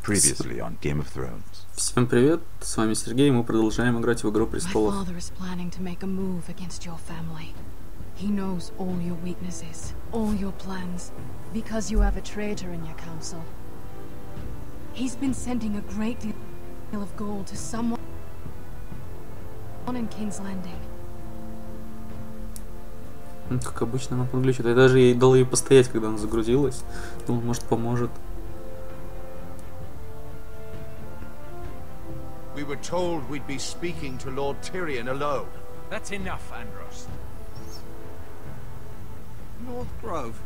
Previously on Game of Thrones. Всем привет, с вами Сергей, и мы продолжаем играть в Игру престолов. He knows all your weaknesses, all your plans, because you have a traitor in your council. He's been sending a great deal of gold to someone in King's Landing. Как обычно, она подглючит. Я даже ей дал ей постоять, когда она загрузилась. Думал, может, поможет. We were told we'd be speaking to Lord Tyrion alone. That's enough, Andros. North Grove?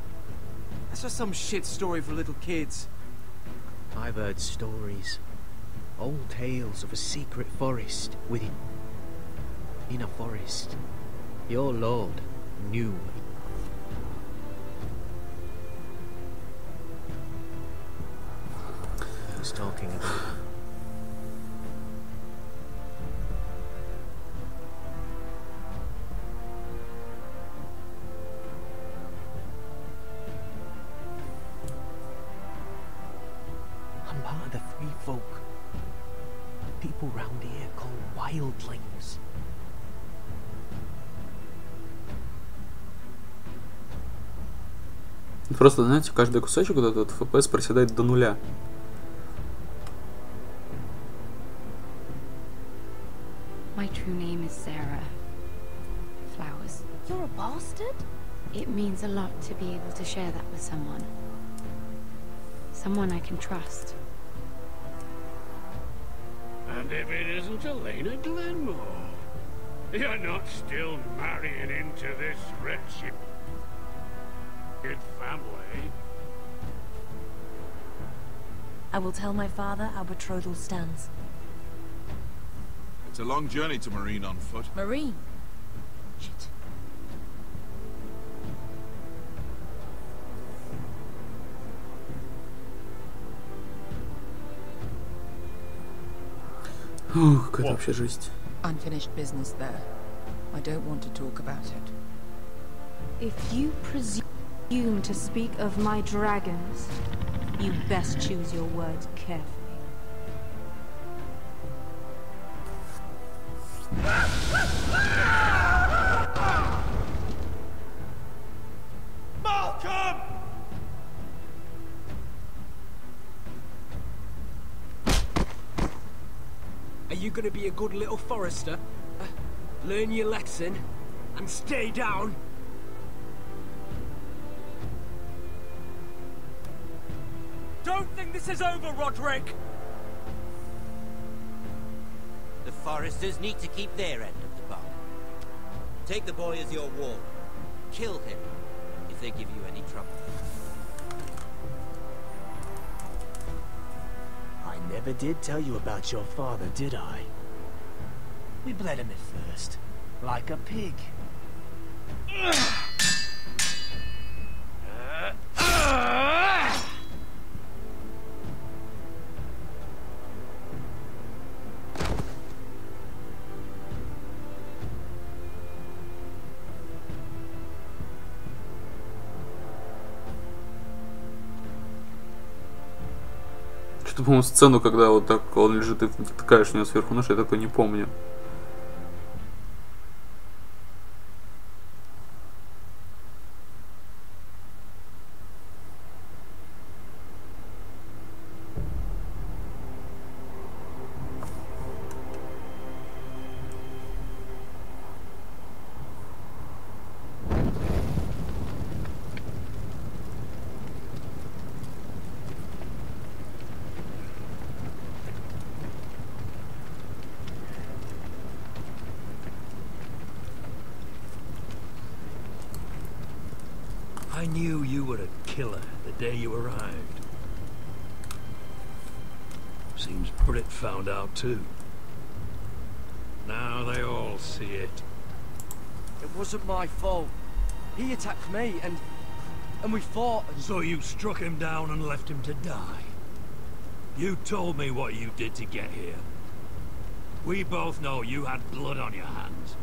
That's just some shit story for little kids. I've heard stories. Old tales of a secret forest within. In a forest. Your lord knew. He was talking about. I'm part of the free folk. People round here call wildlings. Просто, знаете, каждый кусочек вот этот FPS проседает до нуля. My true name is Sarah. Flowers. You're a bastard? It means a lot to be able to share that with someone. Someone I can trust. And if it isn't Elena Glenmore, you're not still marrying into this wretched family. I will tell my father our betrothal stands. It's a long journey to Marine on foot. Marine? Shit. Ух, какая вообще жесть. Unfinished business there. I don't want to talk about it. If you presume to speak of my dragons, you best choose your words carefully. Malcolm! Are you gonna be a good little forester? Learn your lesson and stay down? Don't think this is over, Roderick! The foresters need to keep their end of the bargain. Take the boy as your ward. Kill him if they give you any trouble. I never did tell you about your father, did I? We bled him at first, like a pig. Что-то, по-моему, сцену, когда вот так он лежит и натыкаешь у него сверху нож, я такой не помню. I knew you were a killer the day you arrived. Seems Brit found out too. Now they all see it. It wasn't my fault. He attacked me and we fought and... So you struck him down and left him to die. You told me what you did to get here. We both know you had blood on your hands.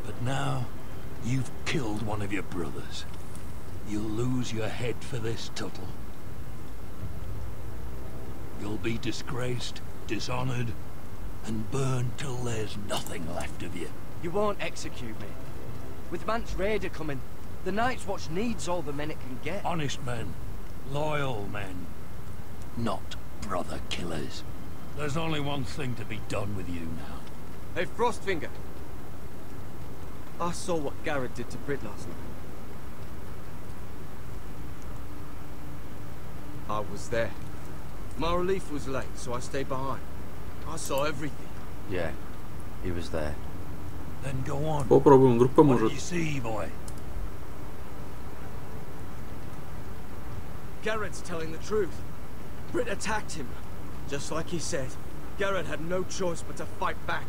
But now, you've killed one of your brothers. You'll lose your head for this, Tuttle. You'll be disgraced, dishonored, and burned till there's nothing left of you. You won't execute me. With Mance Raider coming, the Night's Watch needs all the men it can get. Honest men, loyal men, not brother killers. There's only one thing to be done with you now. Hey, Frostfinger. I saw what Garrett did to Pryd last night. I was there. My relief was late, so I stayed behind. I saw everything. Yeah, he was there. Then go on. Попробуем, группа What может. did you see, boy? Garrett's telling the truth. Pryd attacked him. Just like he said. Garrett had no choice but to fight back.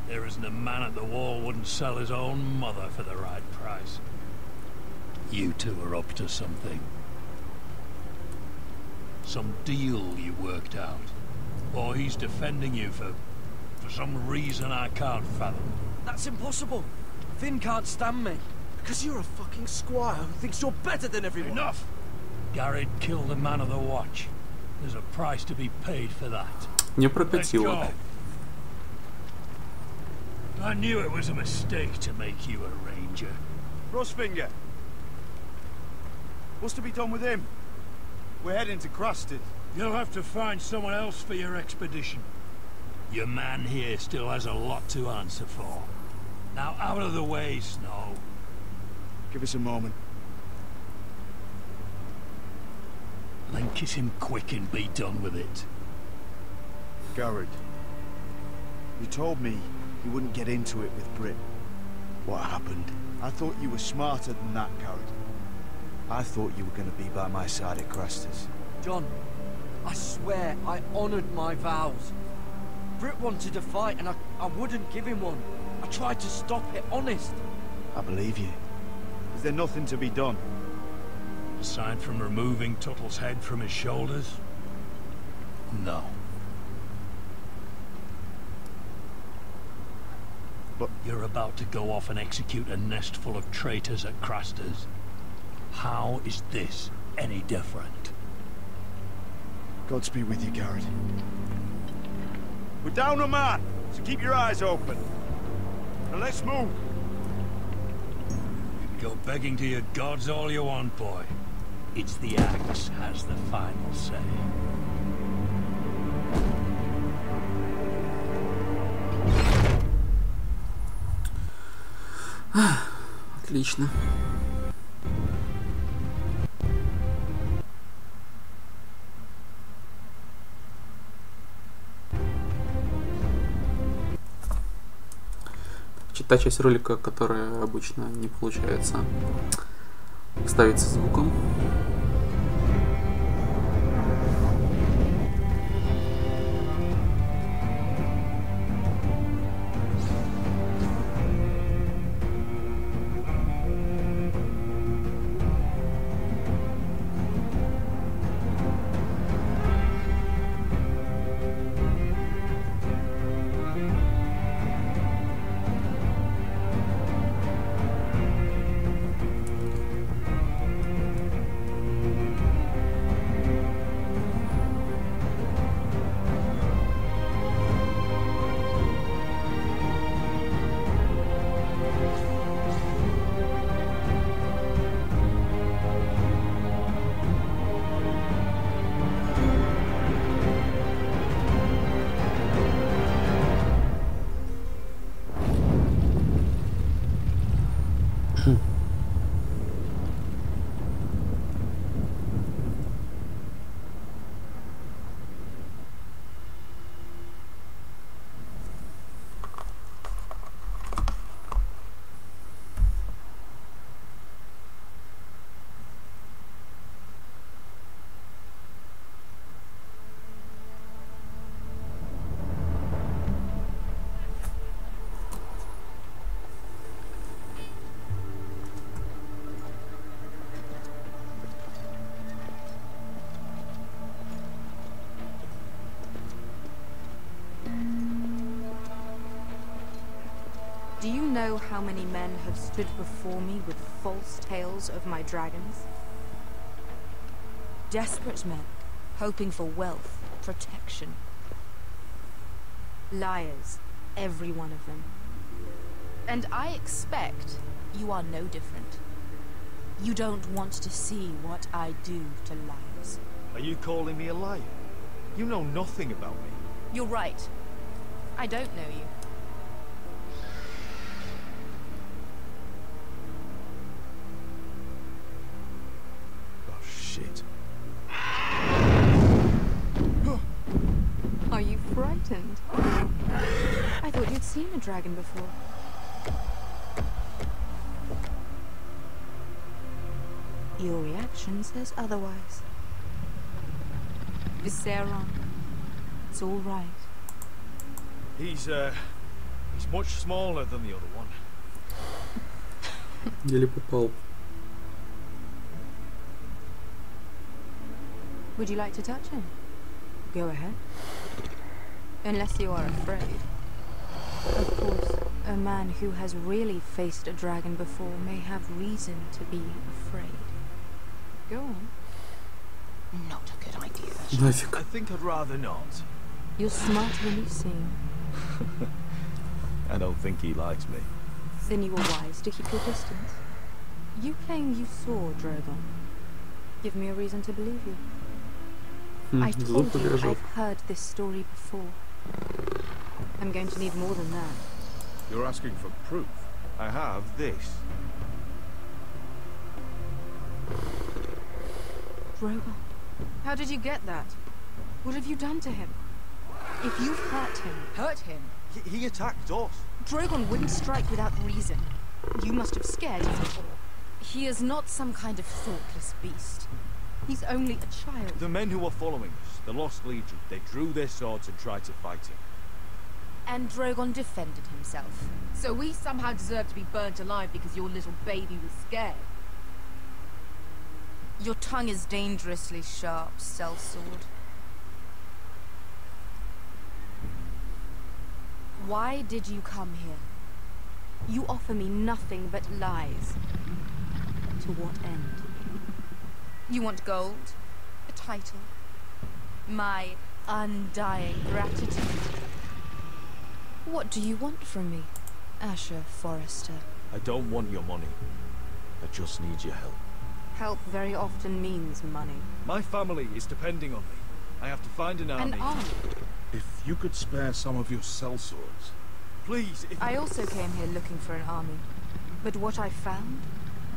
There isn't a man at the wall wouldn't sell his own mother for the right price. You two are up to something. Some deal you worked out. Or he's defending you for some reason I can't fathom. That's impossible. Finn can't stand me. Because you're a fucking squire who thinks you're better than everyone. Enough! Garrett killed a man of the watch. There's a price to be paid for that. Не прокатило. I knew it was a mistake to make you a ranger. Frostfinger. What's to be done with him? We're heading to Crusted. You'll have to find someone else for your expedition. Your man here still has a lot to answer for. Now out of the way, Snow. Give us a moment. Then kiss him quick and be done with it. Garrett, you told me you wouldn't get into it with Pryd. What happened? I thought you were smarter than that, Garrett. I thought you were going to be by my side at Crestus. John, I swear I honored my vows. Pryd wanted to fight and I wouldn't give him one. I tried to stop it, honest. I believe you. Is there nothing to be done? Aside from removing Tuttle's head from his shoulders? No. But you're about to go off and execute a nest full of traitors at Crasters. How is this any different? Godspeed with you, Garrett. We're down a man, so keep your eyes open. Now let's move. You can go begging to your gods all you want, boy. It's the axe has the final say. Отлично. Та часть ролика, которая обычно не получается ставить со звуком. Do you know how many men have stood before me with false tales of my dragons? Desperate men, hoping for wealth, protection. Liars, every one of them. And I expect you are no different. You don't want to see what I do to liars. Are you calling me a liar? You know nothing about me. You're right. I don't know you. Oh, shit. Are you frightened? I thought you'd seen a dragon before. Your reaction says otherwise. Viseron. It's all right. He's much smaller than the other one. Еле попал. Would you like to touch him? Go ahead. Unless you are afraid. Of course, a man who has really faced a dragon before may have reason to be afraid. Go on. Not a good idea. I think I'd rather not. You're smarter than you seem. I don't think he likes me. Then you were wise to keep your distance. You claim you saw Drogon. Give me a reason to believe you. I told you I've heard this story before. I'm going to need more than that. You're asking for proof? I have this. Drogon. How did you get that? What have you done to him? If you've hurt him... Hurt him? He attacked us. Drogon wouldn't strike without reason. You must have scared him. He is not some kind of thoughtless beast. He's only a child. The men who were following us, the Lost Legion, they drew their swords and tried to fight him. And Drogon defended himself. So we somehow deserve to be burnt alive because your little baby was scared? Your tongue is dangerously sharp, sellsword. Why did you come here? You offer me nothing but lies. To what end? You want gold? A title? My undying gratitude? What do you want from me, Asher Forrester? I don't want your money. I just need your help. Help very often means money. My family is depending on me. I have to find an army. An army? If you could spare some of your sellswords. Please, if I also came here looking for an army. But what I found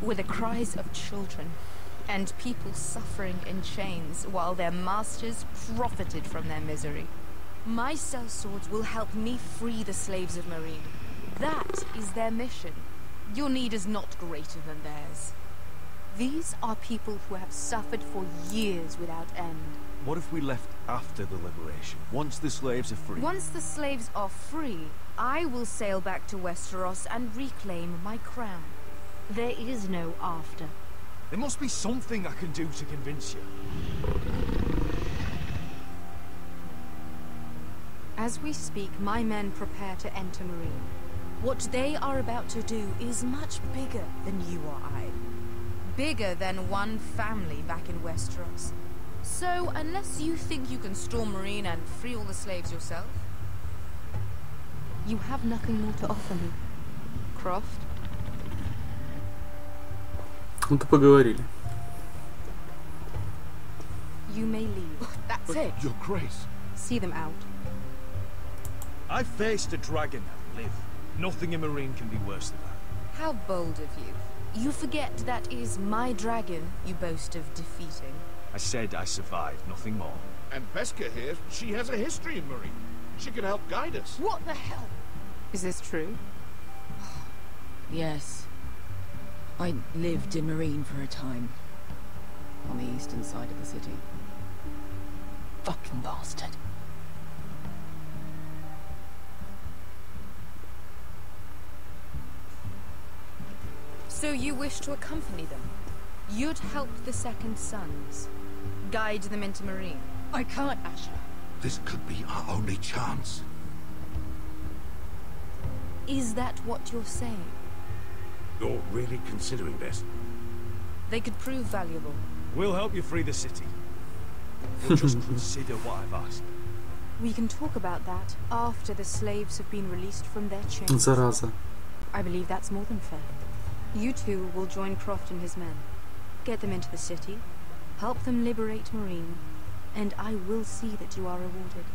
were the cries of children and people suffering in chains while their masters profited from their misery. My sellswords will help me free the slaves of Marine. That is their mission. Your need is not greater than theirs. These are people who have suffered for years without end. What if we left after the liberation, once the slaves are free? Once the slaves are free, I will sail back to Westeros and reclaim my crown. There is no after. There must be something I can do to convince you. As we speak, my men prepare to enter Marine. What they are about to do is much bigger than you or I. Bigger than one family back in Westeros. So, unless you think you can storm Marine and free all the slaves yourself, you have nothing more to offer me, Croft. Ну-то поговорили. You may leave. That's it. Your Grace. See them out. I faced a dragon and lived. Nothing in Marine can be worse than that. How bold of you. You forget that is my dragon you boast of defeating. I said I survived, nothing more. And Beska here, she has a history in Marine. She could help guide us. What the hell? Is this true? Yes. I lived in Marine for a time. On the eastern side of the city. Fucking bastard. So you wish to accompany them? You'd help the Second Sons. Guide them into Marine. I can't, Asher. This could be our only chance. Is that what you're saying? You're really considering this? They could prove valuable. We'll help you free the city. He'll just consider what I've asked. We can talk about that after the slaves have been released from their chains. Зараза. I believe that's more than fair. You two will join Croft and his men. Get them into the city, help them liberate Marine, and I will see that you are rewarded.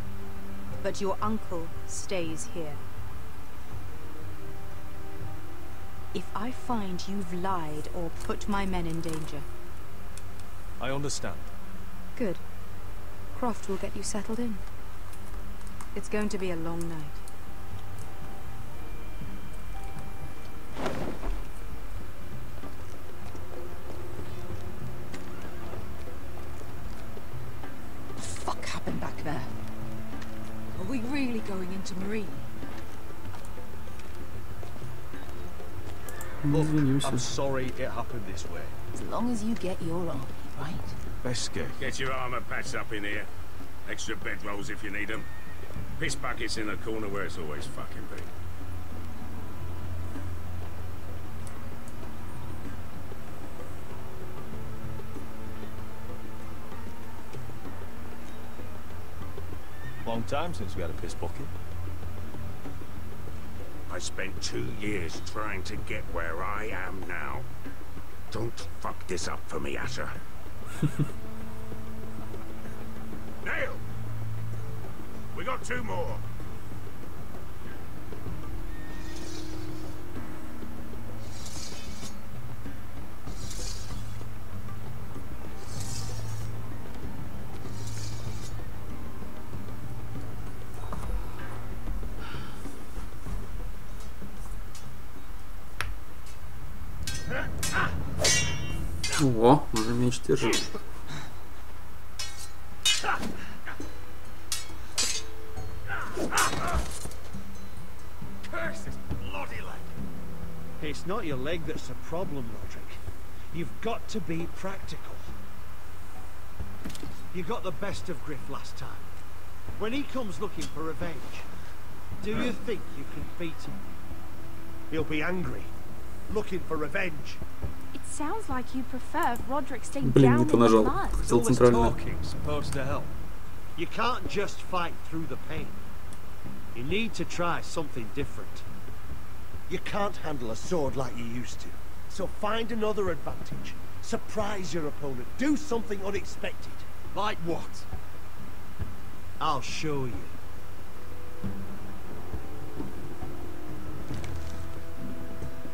But your uncle stays here. If I find you've lied or put my men in danger... I understand. Good. Croft will get you settled in. It's going to be a long night. What the fuck happened back there? Are we really going into Marine? Look, I'm sorry it happened this way. As long as you get your army, right? Best go. Get your armor patched up in here. Extra bedrolls if you need them. Piss buckets in the corner where it's always fucking been. Long time since we had a piss bucket. I spent 2 years trying to get where I am now. Don't fuck this up for me, Asher. Nail! We got 2 more. О, уже меч держит. It's not your leg that's a problem, Roderick. You've got to be practical. You got the best of Griff last time. When he comes looking for revenge, do you think you can beat him? He'll be angry, looking for revenge. It sounds like you prefer Roderick staying Блин, down не in то the нажал. mud. Хотел центральную. Talking's supposed to help. You can't just fight through the pain. You need to try something different. You can't handle a sword like you used to. So find another advantage. Surprise your opponent. Do something unexpected. Like what? I'll show you.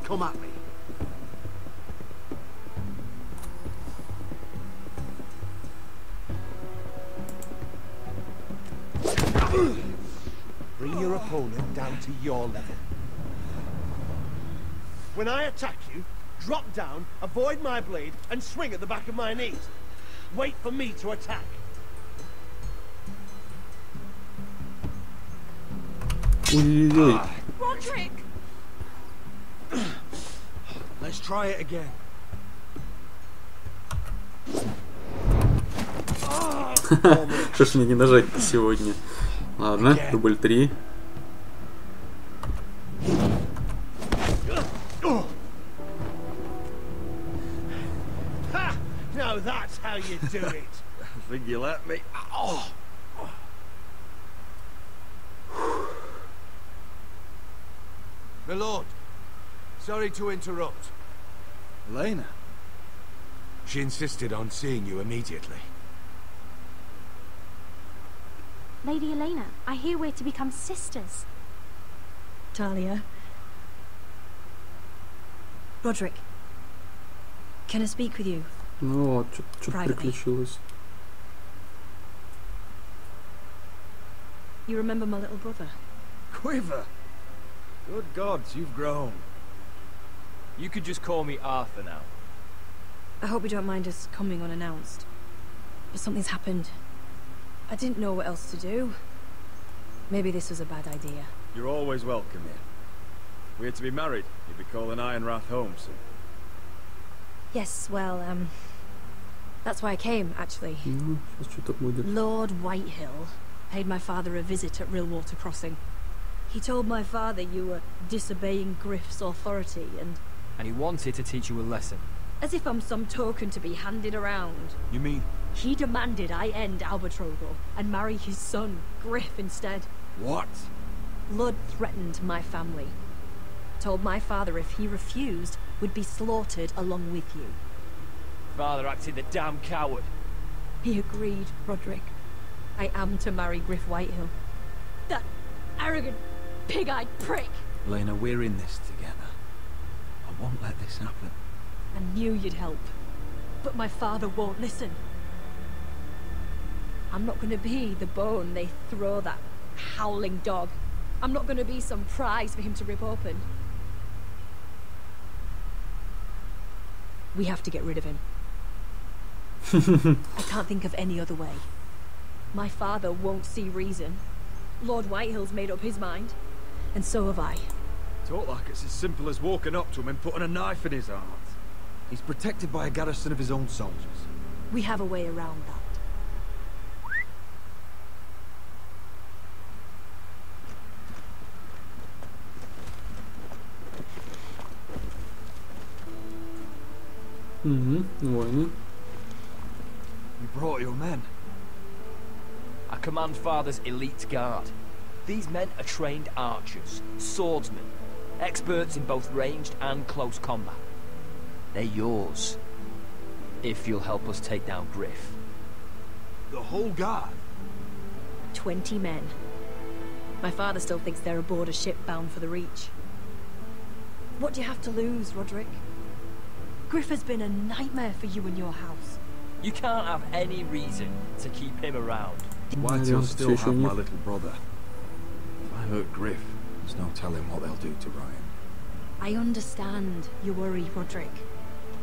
Come at me. Bring your opponent down to your level. When I attack you, drop down, avoid my blade, and swing at the back of my knees. Wait for me to attack. Ой-ой-ой. Roderick! Let's try it again. Что ж мне не нажать-то сегодня? Ладно, дубль 3. Now that's how you do it. I think you let me. Oh. My lord, sorry to interrupt. Elena? She insisted on seeing you immediately. Lady Elena, I hear we're to become sisters. Talia. Roderick. Can I speak with you? Ну вот, что-то приключилось. You remember my little brother? Quiver! Good gods, you've grown. You could just call me Arthur now. I hope you don't mind us coming unannounced. But something's happened. I didn't know what else to do. Maybe this was a bad idea. You're always welcome here. We're to be married. You'll be calling Ironrath home soon. Yes, well, that's why I came, actually. Сейчас что-то будет. Lord Whitehill paid my father a visit at Rillwater Crossing. He told my father you were disobeying Griff's authority and... And he wanted to teach you a lesson. As if I'm some token to be handed around. You mean He demanded I end Albertrogo and marry his son, Griff, instead. What? Lud threatened my family. Told my father if he refused, would be slaughtered along with you. Father acted the damn coward. He agreed, Roderick. I am to marry Griff Whitehill. That arrogant, pig-eyed prick! Lena, we're in this together. I won't let this happen. I knew you'd help. But my father won't listen. I'm not gonna be the bone they throw that howling dog. I'm not gonna be some prize for him to rip open. We have to get rid of him. I can't think of any other way. My father won't see reason. Lord Whitehill's made up his mind. And so have I. Talk like it's as simple as walking up to him and putting a knife in his heart. He's protected by a garrison of his own soldiers. We have a way around that. Войны. You brought your men. I command Father's elite guard. These men are trained archers, swordsmen, experts in both ranged and close combat. They're yours, if you'll help us take down Griff. The whole guard? 20 men. My father still thinks they're aboard a ship bound for the Reach. What do you have to lose, Roderick? Griff has been a nightmare for you and your house. You can't have any reason to keep him around. Whitehall still have my little brother. If I hurt Griff, there's no telling what they'll do to Ryan. I understand your worry, Roderick.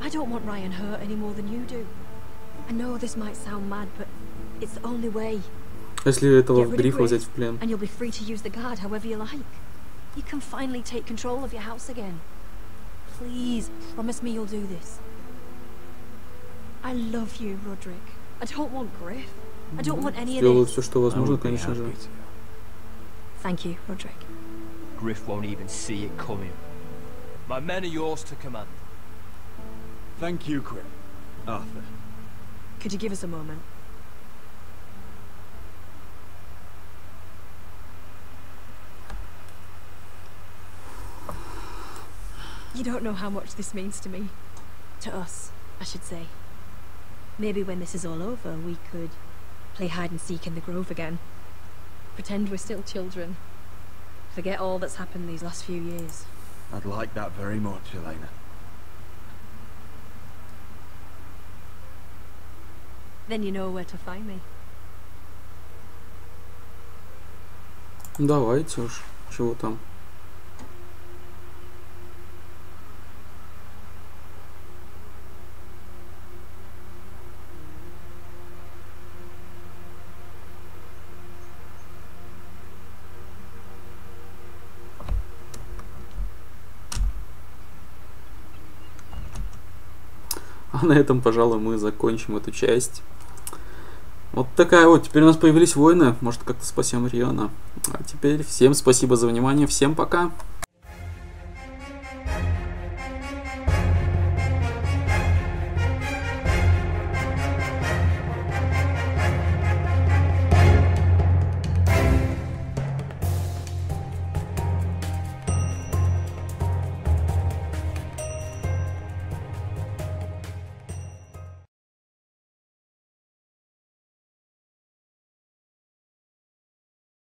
I don't want Ryan hurt any more than you do. I know this might sound mad, but it's the only way. Если этого Грифа взять в плен. And you'll be free to use the guard however you like. You can finally take control of your house again. Please, promise me you'll do this. I love you, Roderick. I don't want Griff. I don't want any of Сделаю this. все, что возможно, конечно же. Thank you, Roderick. Griff won't even see it coming. My men are yours to command. Thank you, Griff. Arthur. Could you give us a moment? You don't know how much this means to me. To us, I should say. Maybe when this is all over, we could play hide and seek in the grove again. Pretend we're still children. Forget all that's happened these last few years. I'd like that very much, Elena. Then you know where to find me. Давайте уж. Чего там? А на этом, пожалуй, мы закончим эту часть. Вот такая вот. Теперь у нас появились войны. Может, как-то спасем Риона. А теперь всем спасибо за внимание. Всем пока.